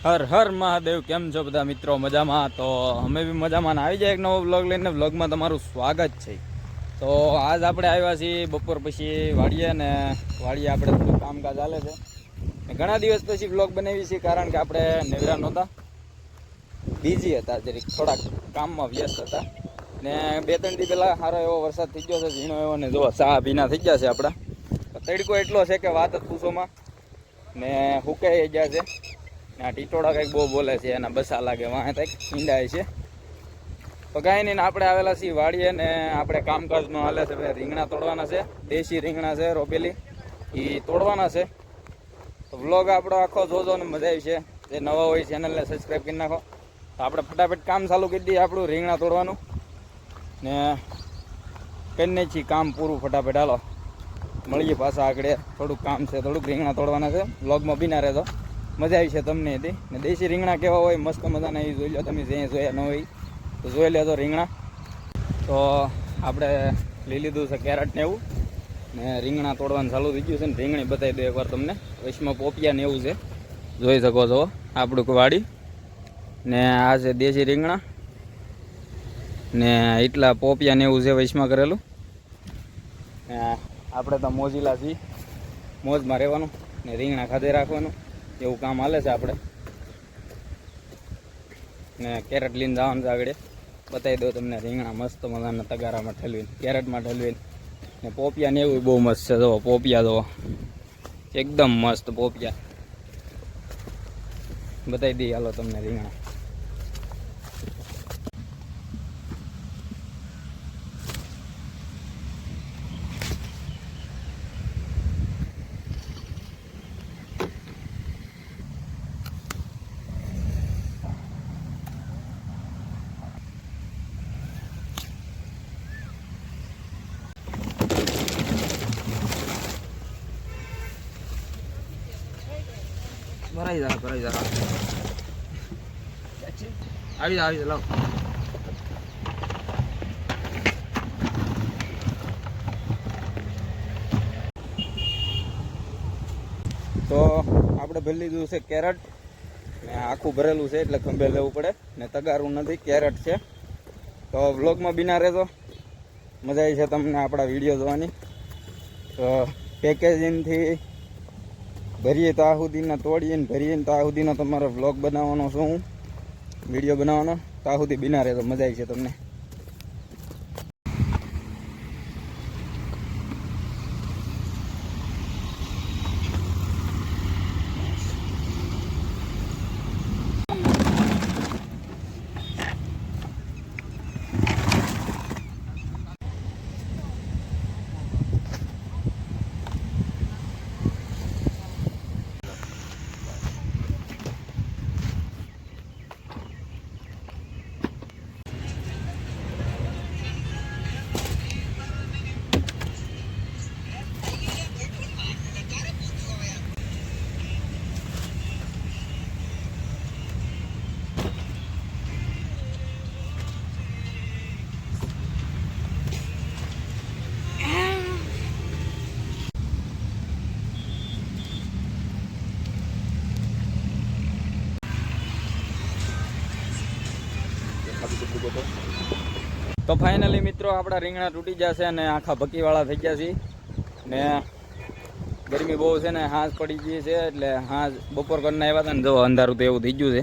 હર હર મહાદેવ. કેમ છો બધા મિત્રો? મજામાં? તો અમે બી મજામાં આવી જાય એક નવો વ્લોગ લઈને. વ્લોગમાં તમારું સ્વાગત છે. તો આજ આપણે આવ્યા છીએ બપોર પછી વાડીએ, ને વાડીએ આપણે થોડું કામકાજ ચાલે છે. ઘણા દિવસ પછી વ્લોગ બનાવી છે, કારણ કે આપણે નેવરા નહોતા, બિઝી હતા, જરીક થોડાક કામમાં વ્યસ્ત હતા. ને 2-3 દી પહેલાં સારો એવો વરસાદ થઈ ગયો છે, ઝીણો એવો. ને જો સા ભીના થઈ ગયા છે આપણા. તડકો એટલો છે કે વાત જ પૂછોમાં. ને હુકાઈ ગયા છે. આ ટીટોળા કંઈક બહુ બોલે છે, એના બસા લાગે વાંહે કંઈક ઈંડાય છે. તો કાંઈ નહીં, આપણે આવેલા છીએ વાડીએ, ને આપણે કામકાજમાં હાલે છે. રીંગણા તોડવાના છે, દેશી રીંગણા છે રોપેલી, એ તોડવાના છે. તો વ્લોગ આપણો આખો જોજો ને મજા આવી છે. જે નવા હોય ચેનલને સબસ્ક્રાઈબ કરી નાખો. તો આપણે ફટાફટ કામ ચાલુ કરી દઈએ આપણું રીંગણા તોડવાનું, ને કરી નાખીએ કામ પૂરું ફટાફટ. હાલો મળીએ પાછા આગળ. થોડુંક કામ છે, થોડુંક રીંગણા તોડવાના છે. વ્લોગમાં બિના રહેજો, મજા આવી છે તમને હતી. ને દેશી રીંગણા કેવા હોય મસ્ત મજાના એ જોઈ લો તમે. જે જોયા ન હોય તો જોઈ લેજો રીંગણા. તો આપણે લઈ લીધું છે કેરેટ ને એવું, ને રીંગણા તોડવાનું ચાલુ થઈ ગયું છે. ને રીંગણી બતાવી દો એકવાર તમને. વચમાં પોપિયા ને એવું છે, જોઈ શકો છો. આપણું વાડી ને આ છે દેશી રીંગણા, ને એટલા પોપિયા ને એવું છે વચમાં કરેલું. આપણે તો મોજીલા છીએ, મોજમાં રહેવાનું ને રીંગણા ખાધે રાખવાનું, એવું કામ હાલે છે આપણે. ને કેરેટ લઈને જવાનું છે આગળ. બતાવી દો તમને રીંગણા મસ્ત મજાના તગારામાં ઠલવીને, કેરેટમાં ઠલવીને. ને પોપિયા ને એવું બહુ મસ્ત છે. જુઓ પોપિયા, જુઓ એકદમ મસ્ત પોપિયા. બતાવી દઈએ હાલો તમને રીંગણા. ભરાઈ જા આવી જા લાવ. તો આપણે ભરી લીધું છે કેરેટ, ને આખું ભરેલું છે એટલે ખંભે લેવું પડે. ને તગારું નથી, કેરેટ છે. તો વ્લોગમાં બિના રહેજો, મજા આવી છે તમને આપણા વિડીયો જોવાની. તો પેકેજિંગથી ભરીએ તો આ સુધીના, તોડીએ ને ભરીએ ને તો આ સુધીનો તમારો વ્લોગ બનાવવાનો છું હું, વિડીયો બનાવવાનો. તો આ સુધી બિના રહેતો, મજા આવી છે તમને. તો ફાઇનલી મિત્રો આપણા રીંગણા તૂટી જશે અને આખા ભક્કીવાળા થઈ ગયા છે. ને ગરમી બહુ છે ને હાંસ પડી ગઈ છે, એટલે હાંસ બપોર કરીને આવ્યા હતા ને જો અંધારું તો એવું થઈ ગયું છે.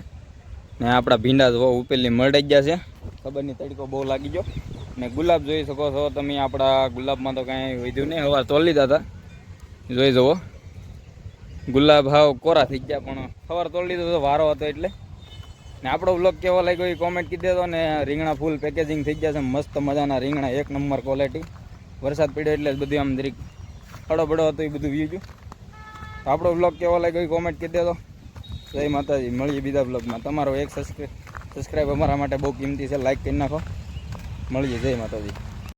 ને આપણા ભીંડા જો ઉપેલી મરડાઈ ગયા છે, ખબર નહીં તડકો બહુ લાગી ગયો. ને ગુલાબ જોઈ શકો છો તમે. આપણા ગુલાબમાં તો કાંઈ વધ્યું નહીં, હવા તોડી લીધા હતા, જોઈ જુઓ. ગુલાબ હાવ કોરા થઈ ગયા, પણ સવાર તોડી લીધો તો વારો હતો એટલે. ને આપણો વ્લોગ કેવો લાગ્યો એ કોમેન્ટ કરી દેજો. ને રીંગણા ફૂલ પેકેજિંગ થઈ ગયા છે, મસ્ત મજાના રીંગણા, 1 નંબર ક્વોલિટી. વરસાદ પડ્યો એટલે બધું આમ જરીક ખડો બડો હતો એ બધું વી ગયું. તો આપણો વ્લોગ કેવો લાગ્યો એ કોમેન્ટ કરી દેજો. જય માતાજી. મળીએ બીજા વ્લોગમાં. તમારો એક સબસ્ક્રાઈબ અમારા માટે બહુ કિંમતી છે, લાઈક કરી નાખો. મળીએ. જય માતાજી.